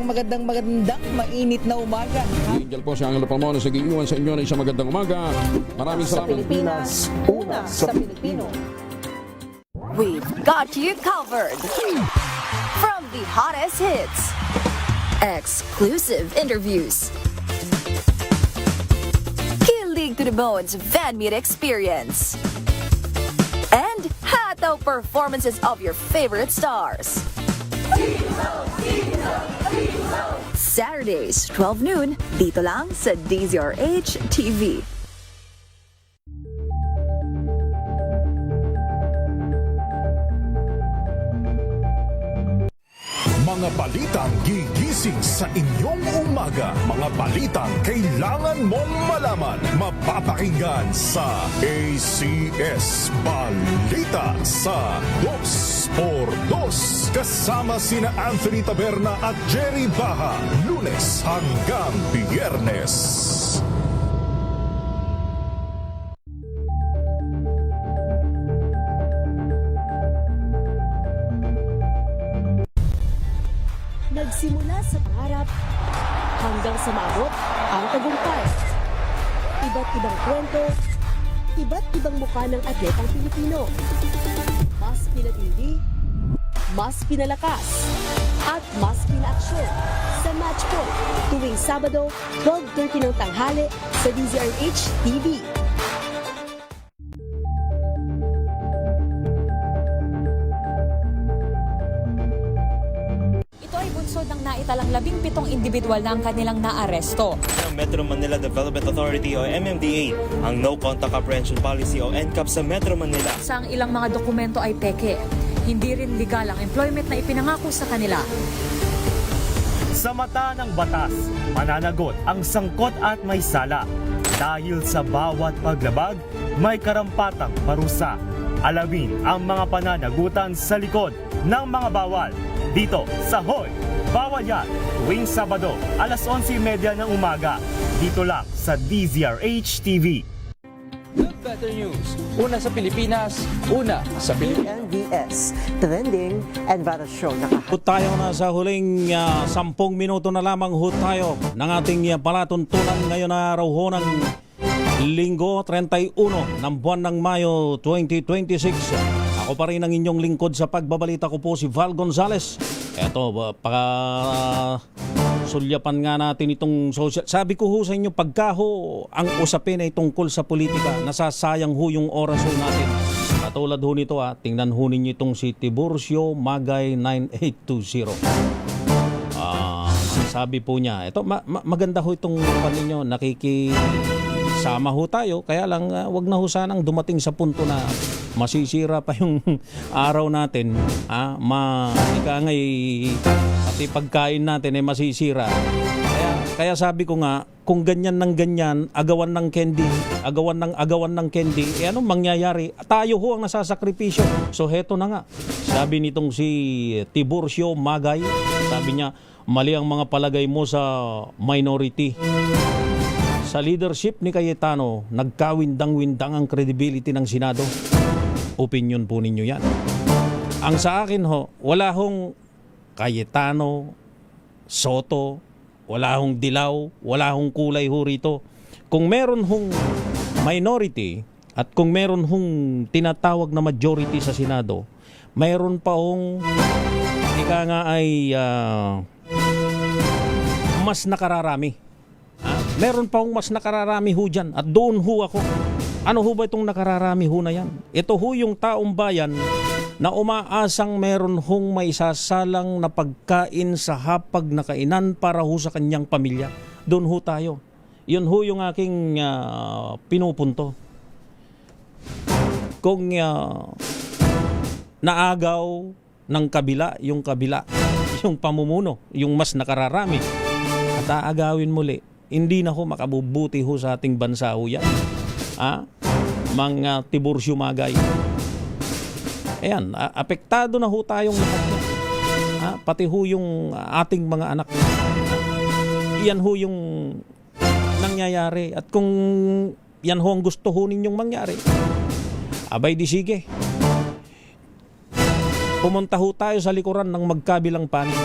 Magandang mainit na umaga. Angel po si Angelo Palmones nag-iiwan sa inyo na isang magandang umaga. Maraming salamat. Pilipinas, una sa Pilipino. We've got you covered. From the hottest hits, exclusive interviews, killing to the bones fan meet experience, and hataw performances of your favorite stars. Saturdays, 12 noon, dito lang sa DZRH TV. Mga balitang gigising sa inyong umaga. Mga balitang kailangan mong malaman. Mapapakinggan sa ACS Balita sa 2x2. Kasama sina Anthony Taberna at Jerry Baha. Lunes hanggang Biyernes. Nagsimula sa pangarap hanggang sa maabot ang tagumpay. Iba't ibang kwento, iba't ibang mukha ng atletang Pilipino. Mas pinatindi, mas pinalakas, at mas pinaaksyon sa Match Point tuwing Sabado, 12:30 ng tanghali sa DZRH TV. Ito ay bunsod ng naitalang 17 individual na ang kanilang naaresto. Ng Metro Manila Development Authority o MMDA ang No Contact Apprehension Policy o NCAP sa Metro Manila. Sa ang ilang mga dokumento ay peke. Hindi rin legal ang employment na ipinangako sa kanila. Sa mata ng batas, mananagot ang sangkot at may sala. Dahil sa bawat paglabag, may karampatang parusa. Alamin ang mga pananagutan sa likod ng mga bawal. Dito sa Hoy! Bawal Yan! Tuwing Sabado, alas 11:30 ng umaga. Dito lang sa DZRH TV. Better news. Una sa Pilipinas, una sa Pilipinas. NBS, trending and viral show. Hut tayo na sa huling 10 minuto na lamang hut tayo ng ating palatuntunan ngayon na araw ho ng Linggo 31 ng buwan ng Mayo 2026. Ako pa rin ang inyong lingkod sa pagbabalita ko po si Val Gonzales. Eto, sulyapan nga natin itong social. Sabi ko ho sa inyo, pagka ho ang usapin ay tungkol sa politika, nasasayang ho yung oras ho natin. Katulad ho nito tingnan ho ninyo itong si Tiburcio Magay 9820. Sabi po niya, ito maganda ho itong paninyo, nakikisama ho tayo, kaya lang wag na ho sanang dumating sa punto na masisira pa yung araw natin. Pati pagkain natin ay masisira. Kaya sabi ko nga, kung ganyan ng ganyan, agawan ng candy, anong mangyayari? Tayo ho ang nasasakripisyo. So heto na nga. Sabi nitong si Tiburcio Magay, sabi niya, mali ang mga palagay mo sa minority. Sa leadership ni Cayetano, nagkawindang-windang ang credibility ng Senado. Opinion po ninyo yan. Ang sa akin ho, wala hong Cayetano, Soto, wala hong dilaw, wala hong kulay ho rito. Kung meron hong minority at kung meron hong tinatawag na majority sa Senado, mayroon pa hong ika nga ay mas nakararami. Meron pa hong mas nakararami ho dyan at doon ho ako. Ano ho ba itong nakararami ho na yan? Ito ho yung taong bayan na umaasang meron hong may sasalang na pagkain sa hapag na kainan para ho sa kanyang pamilya. Doon ho tayo. Yun ho yung aking pinupunto. Kung naagaw ng kabila, yung pamumuno, yung mas nakararami, at aagawin muli, hindi na ho makabubuti ho sa ating bansa ho yan. Mga Tiburcio Magay. Ayan, apektado na ho tayong lahat yan. Pati ho yung ating mga anak. Yan ho yung nangyayari. At kung yan ho ang gusto ho ninyong mangyari, abay di sige. Pumunta ho tayo sa likuran ng magkabilang panig.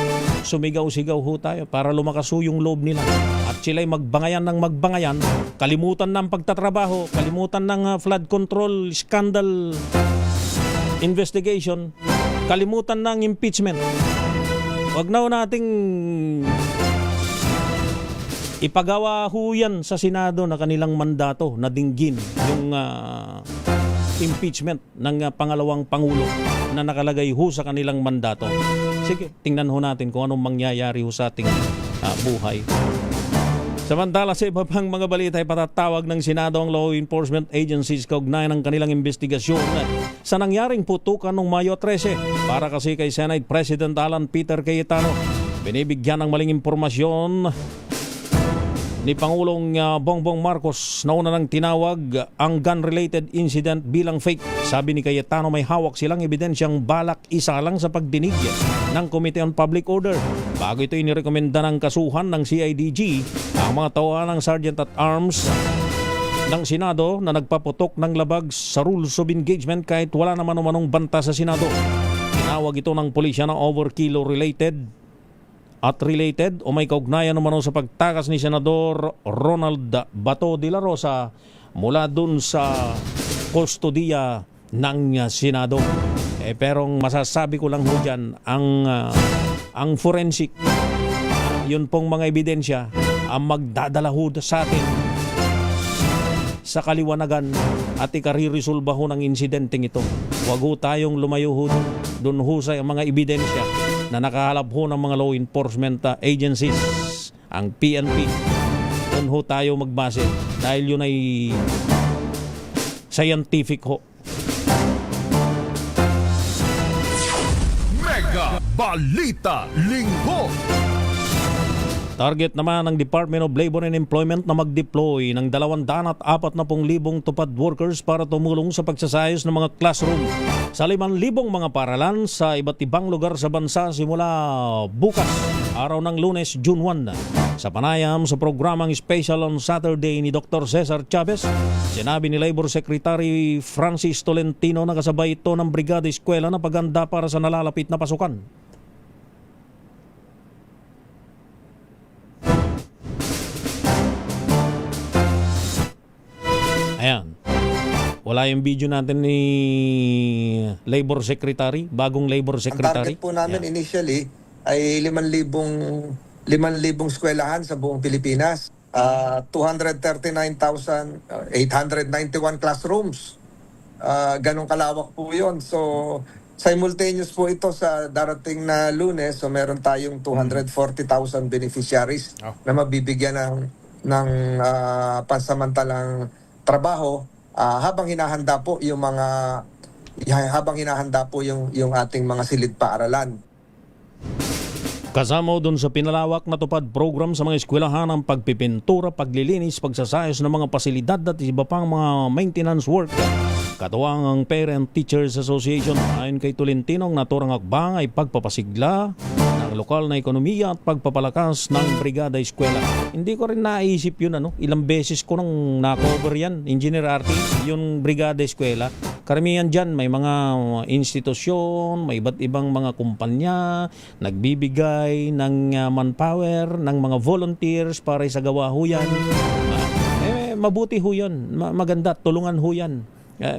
Sumigaw-sigaw ho tayo para lumakas ho yung loob nila. At sila'y magbangayan ng magbangayan. Kalimutan ng pagtatrabaho. Kalimutan ng flood control scandal investigation. Kalimutan ng impeachment. Huwag na ho nating ipagawa ho yan sa Senado na kanilang mandato na dinggin yung impeachment ng pangalawang Pangulo na nakalagay ho sa kanilang mandato. Sige, tingnan ho natin kung anong mangyayari ho sa ating buhay. Samantala sa iba pang mga balita ay patatawag ng Senado ang law enforcement agencies kaugnay ng kanilang investigasyon sa nangyaring putukan noong Mayo 13 para kasi kay Senate President Alan Peter Cayetano. Binibigyan ng maling impormasyon ni Pangulong Bongbong Marcos na una nang tinawag ang gun-related incident bilang fake. Sabi ni Cayetano may hawak silang ebidensyang balak isalang sa pagdinig ng Committee on Public Order. Bago ito inirekomenda ng kasuhan ng CIDG ang mga tawanan ng Sergeant at Arms ng Senado na nagpaputok ng labag sa rules of engagement kahit wala naman umanong banta sa Senado. Tinawag ito ng pulisya na overkill related o may kaugnayan naman sa pagtakas ni Senador Ronald Bato de la Rosa mula dun sa kustodiya ng Senado. Pero masasabi ko lang ho dyan, ang forensic, yun pong mga ebidensya, ang magdadala ho sa atin sa kaliwanagan at ikariresolba ho ng insidenteng ito. Huwag ho tayong lumayo ho doon ho sa mga ebidensya na nakahalap ho ng mga law enforcement agencies, ang PNP. Doon ho tayo magbase dahil yun ay scientific ho. Mega Balita Linggo. Target naman ng Department of Labor and Employment na mag-deploy ng 240,000 tupad workers para tumulong sa pagsasayos ng mga classroom sa 5,000 mga paaralan sa iba't ibang lugar sa bansa simula bukas, araw ng Lunes, June 1. Sa panayam sa programang Special on Saturday ni Dr. Cesar Chavez, sinabi ni Labor Secretary Francis Tolentino na kasabay ito ng Brigada Eskwela na paghanda para sa nalalapit na pasukan. Ayan. Wala yung video natin ni Labor Secretary, bagong Labor Secretary. Ang target po namin initially ay 5,000 eskwelahan sa buong Pilipinas. 239,891 classrooms. Ganong kalawak po yun. So, simultaneous po ito sa darating na Lunes. So, meron tayong 240,000 beneficiaries na mabibigyan ng pansamantalang trabaho habang hinahanda po yung ating mga silid paaralan. Kasama doon sa pinalawak na tupad program sa mga eskwelahan ang pagpipintura, paglilinis, pagsasayos ng mga pasilidad at iba pang mga maintenance work. Katuwang ang Parent Teachers Association, ayon kay Tolentino, ang naturang hakbang ay pagpapasigla ng lokal na ekonomiya at pagpapalakas ng Brigada Eskwela. Hindi ko rin naisip yun, ilang beses ko nang na-cover yan, Engineer RT, yung Brigada Eskwela. Karamihan dyan, may mga institusyon, may iba't ibang mga kumpanya, nagbibigay ng manpower, ng mga volunteers para isagawa ho yan. Mabuti ho yun, maganda, tulungan ho yan.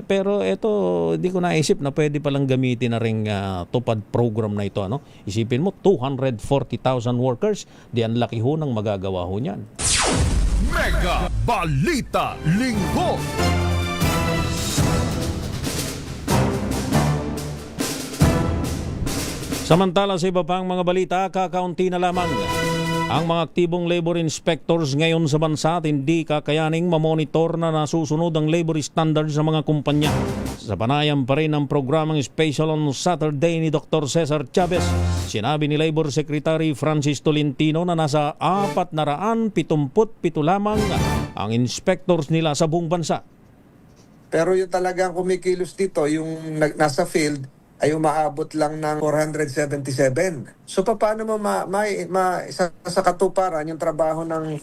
Pero ito, hindi ko naisip na pwede palang gamitin na ring tupad program na ito. Isipin mo, 240,000 workers, di ang laki ho ng magagawa ho niyan. Mega Balita Linggo. Samantala sa iba pang mga balita, kakaunti na lamang ang mga aktibong labor inspectors ngayon sa bansa at hindi kakayaning mamonitor na nasusunod ang labor standards sa mga kumpanya. Sa panayam pa rin ng programang Special on Saturday ni Dr. Cesar Chavez, sinabi ni Labor Secretary Francis Tolentino na nasa 477 lamang ang inspectors nila sa buong bansa. Pero yung talagang kumikilos dito, yung nasa field, ay umaabot lang ng 477. So paano mo sa katuparan yung trabaho ng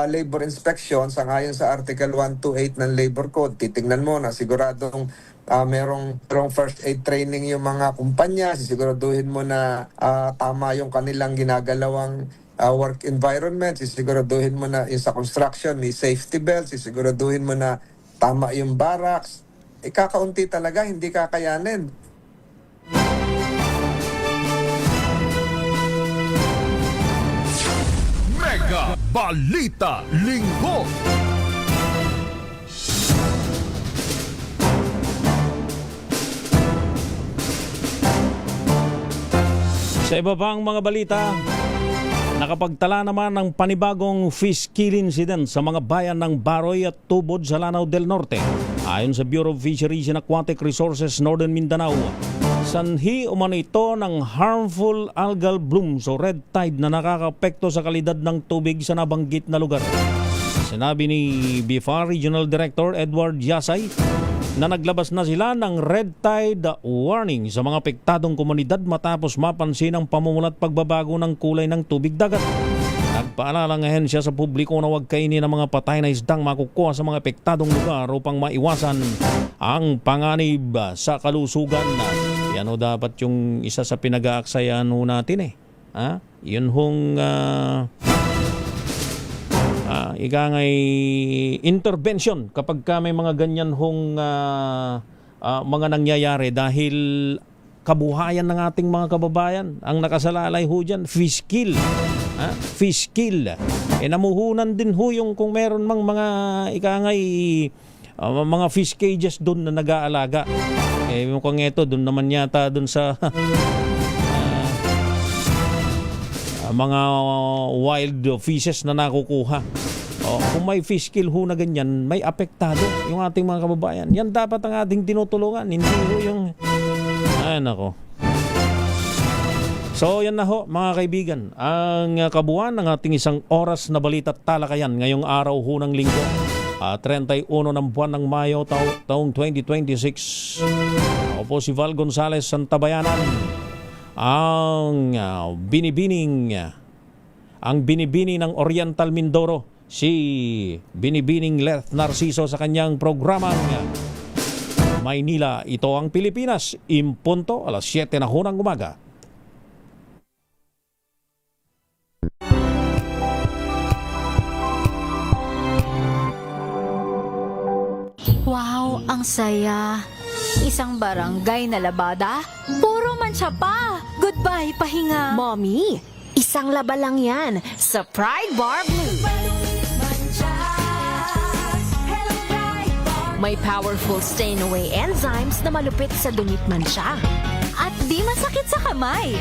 labor inspection sa ngayon sa Article 128 ng Labor Code? Titingnan mo na siguradong merong first aid training yung mga kumpanya, sisiguraduhin mo na tama yung kanilang ginagalawang work environment, sisiguraduhin mo na yung sa construction may safety belt, sisiguraduhin mo na tama yung barracks. Kakaunti talaga, hindi kakayanin. Mega Balita Linggo. Sa iba pang mga balita, nakapagtala naman ng panibagong fish kill incident sa mga bayan ng Baroy at Tubod sa Lanao del Norte. Ayon sa Bureau of Fisheries and Aquatic Resources Northern Mindanao, sanhi umano ito ng harmful algal blooms o red tide na nakakaapekto sa kalidad ng tubig sa nabanggit na lugar. Sinabi ni BIFA Regional Director Edward Yasay na naglabas na sila ng red tide warning sa mga apektadong komunidad matapos mapansin ang pamumulat pagbabago ng kulay ng tubig dagat. Nagpaalala ng ahensya sa publiko na huwag kainin ng mga patay na isdang makukuha sa mga apektadong lugar upang maiwasan ang panganib sa kalusugan. Yan o dapat yung isa sa pinag-aaksayan natin Yun hong ikangay intervention kapag may mga ganyan hong mga nangyayari dahil kabuhayan ng ating mga kababayan. Ang nakasalalay ho dyan, fish kill. Fish kill. Namuhunan din ho yung kung meron mang mga ikangay mga fish cages doon na nag-aalaga. Mukhang ito, doon naman yata doon sa mga wild fishes na nakukuha. Kung may fish kill ho na ganyan, may apektado yung ating mga kababayan. Yan dapat ang ating tinutulungan, hindi ho yung... Ay, nako. So, yan na ho, mga kaibigan. Ang kabuuan ng ating isang oras na balita at talakayan ngayong araw ho ng linggo. 31 ng buwan ng Mayo, taong 2026. Ako po si Val Gonzales Santabayanan. Ang binibini ng Oriental Mindoro, si Binibining Leth Narciso sa kanyang programang Maynila, ito ang Pilipinas. Impunto, alas 7 na ho ng umaga. Wow, ang saya. Isang barangay na labada, puro mancha pa. Goodbye, pahinga. Mommy, isang laba lang yan sa Pride Bar Blue. May powerful stain-away enzymes na malupit sa dungit mancha. At di masakit sa kamay.